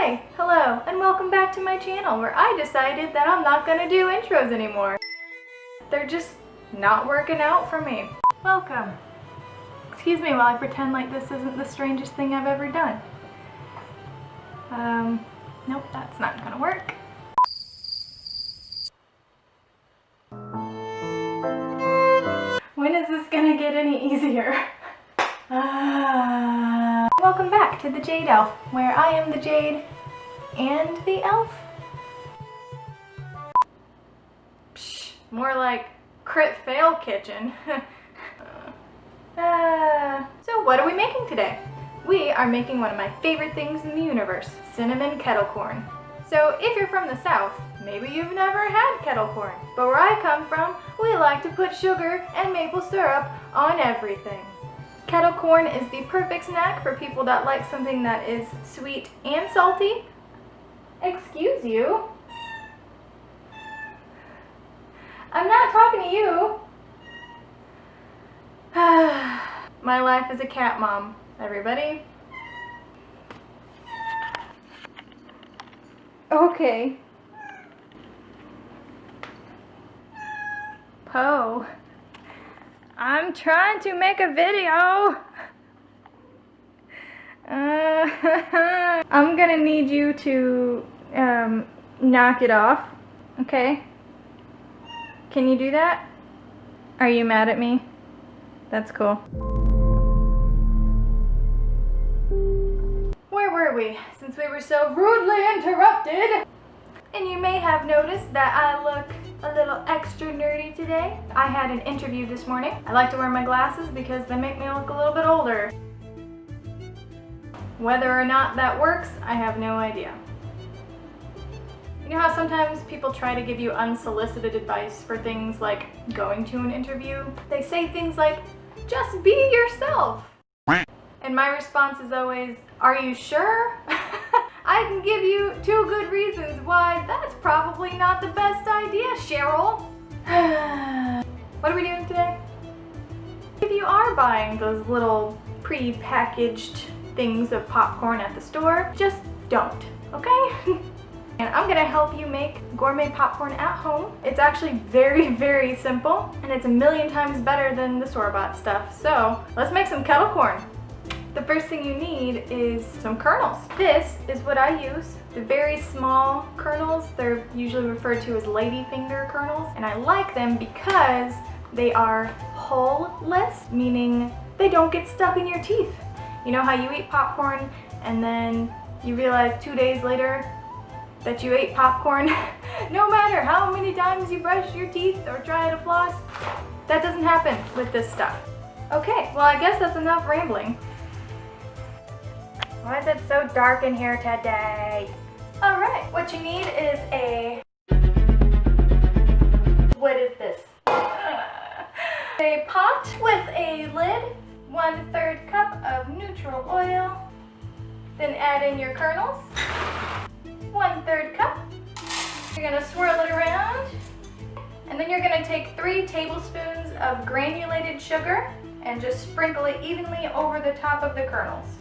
Hi, hello, and welcome back to my channel where I decided that I'm not gonna do intros anymore. They're just not working out for me. Welcome. Excuse me while I pretend like this isn't the strangest thing I've ever done. Nope, that's not gonna work. When is this gonna get any easier? Welcome back to the Jade Elf, where I am the Jade and the elf. Psh, more like crit fail kitchen. So what are we making today? We are making one of my favorite things in the universe, cinnamon kettle corn. So if you're from the South, maybe you've never had kettle corn, but where I come from, we like to put sugar and maple syrup on everything. Kettle corn is the perfect snack for people that like something that is sweet and salty. Excuse you? I'm not talking to you. My life as a cat mom, everybody. Okay. Poe, I'm trying to make a video. I'm gonna need you to knock it off, okay? Can you do that? Are you mad at me? That's cool. Where were we? Since we were so rudely interrupted. And you may have noticed that I look a little extra nerdy today. I had an interview this morning. I like to wear my glasses because they make me look a little bit older. Whether or not that works, I have no idea. You know how sometimes people try to give you unsolicited advice for things like going to an interview? They say things like, just be yourself. And my response is always, are you sure? I can give you 2 good reasons why that's probably not the best idea, Cheryl. What are we doing today? If you are buying those little pre-packaged things of popcorn at the store, just don't, okay? And I'm gonna help you make gourmet popcorn at home. It's actually very, very simple, and it's a million times better than the store-bought stuff. So let's make some kettle corn. The first thing you need is some kernels. This is what I use, the very small kernels. They're usually referred to as ladyfinger kernels, and I like them because they are hull-less, meaning they don't get stuck in your teeth. You know how you eat popcorn and then you realize 2 days later that you ate popcorn? No matter how many times you brush your teeth or try to floss, that doesn't happen with this stuff. Okay, well I guess that's enough rambling. Why is it so dark in here today? Alright, what you need is what is this? A pot with a lid, 1/3 cup of neutral oil, then add in your kernels, 1/3 cup. You're gonna swirl it around, and then you're gonna take 3 tablespoons of granulated sugar and just sprinkle it evenly over the top of the kernels.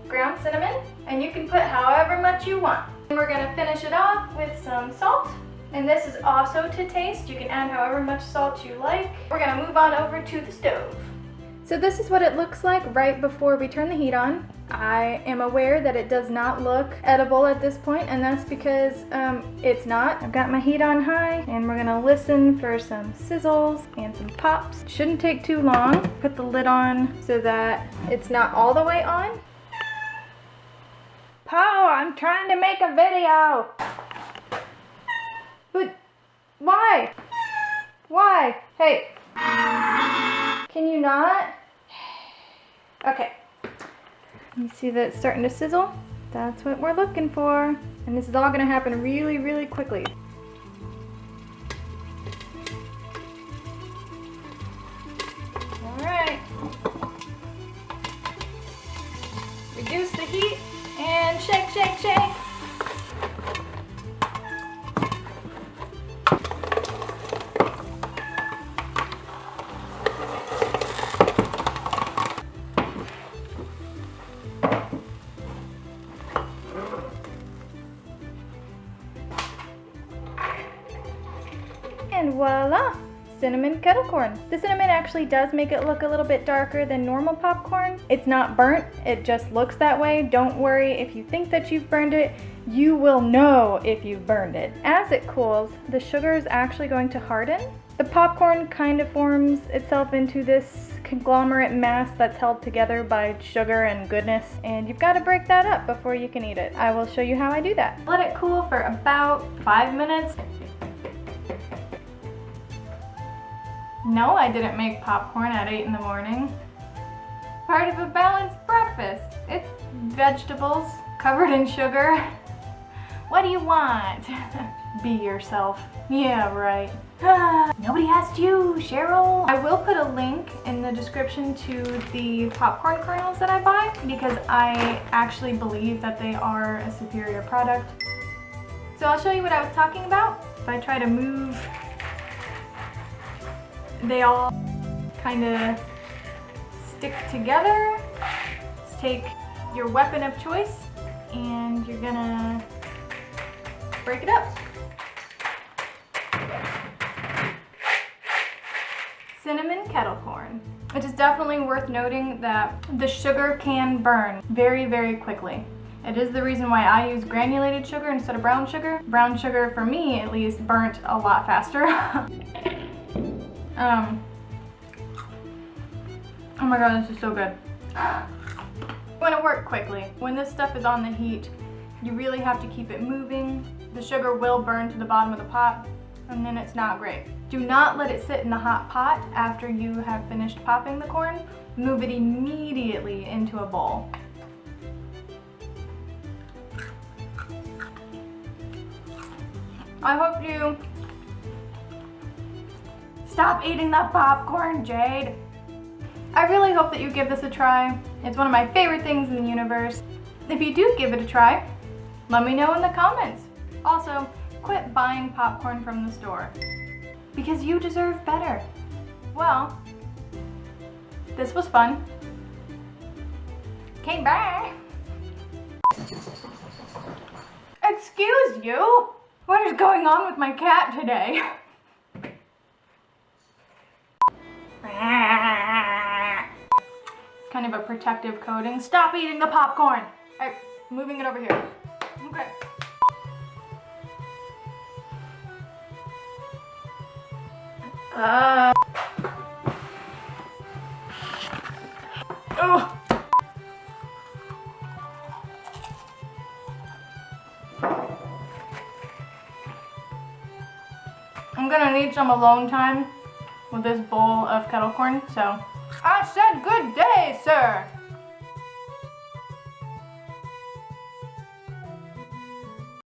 Ground cinnamon, and you can put however much you want. And we're gonna finish it off with some salt, and this is also to taste. You can add however much salt you like. We're gonna move on over to the stove. So this is what it looks like right before we turn the heat on. I am aware that it does not look edible at this point, and that's because it's not. I've got my heat on high, and we're gonna listen for some sizzles and some pops. Shouldn't take too long. Put the lid on so that it's not all the way on. Poe, I'm trying to make a video. But why? Why? Hey. Can you not? Okay. You see that it's starting to sizzle? That's what we're looking for. And this is all gonna happen really, really quickly. All right. Reduce the heat and shake, shake, shake. voila! Cinnamon kettle corn. The cinnamon actually does make it look a little bit darker than normal popcorn. It's not burnt, it just looks that way. Don't worry if you think that you've burned it. You will know if you've burned it. As it cools, the sugar is actually going to harden. The popcorn kind of forms itself into this conglomerate mass that's held together by sugar and goodness, and you've got to break that up before you can eat it. I will show you how I do that. Let it cool for about 5 minutes. No, I didn't make popcorn at 8 in the morning. Part of a balanced breakfast. It's vegetables covered in sugar. What do you want? Be yourself. Yeah, right. Nobody asked you, Cheryl. I will put a link in the description to the popcorn kernels that I buy because I actually believe that they are a superior product. So I'll show you what I was talking about. If I try to move, they all kind of stick together. Let's take your weapon of choice and you're gonna break it up. Cinnamon kettle corn. It is definitely worth noting that the sugar can burn very, very quickly. It is the reason why I use granulated sugar instead of brown sugar. Brown sugar, for me at least, burnt a lot faster. Oh my god, this is so good. You want to work quickly. When this stuff is on the heat, you really have to keep it moving. The sugar will burn to the bottom of the pot, and then it's not great. Do not let it sit in the hot pot after you have finished popping the corn. Move it immediately into a bowl. I hope you stop eating the popcorn, Jade. I really hope that you give this a try. It's one of my favorite things in the universe. If you do give it a try, let me know in the comments. Also, quit buying popcorn from the store because you deserve better. Well, this was fun. Okay, bye. Excuse you? What is going on with my cat today? Kind of a protective coating. Stop eating the popcorn. Alright, moving it over here. Okay. Oh. I'm gonna need some alone time with this bowl of kettle corn, so I said good day, sir.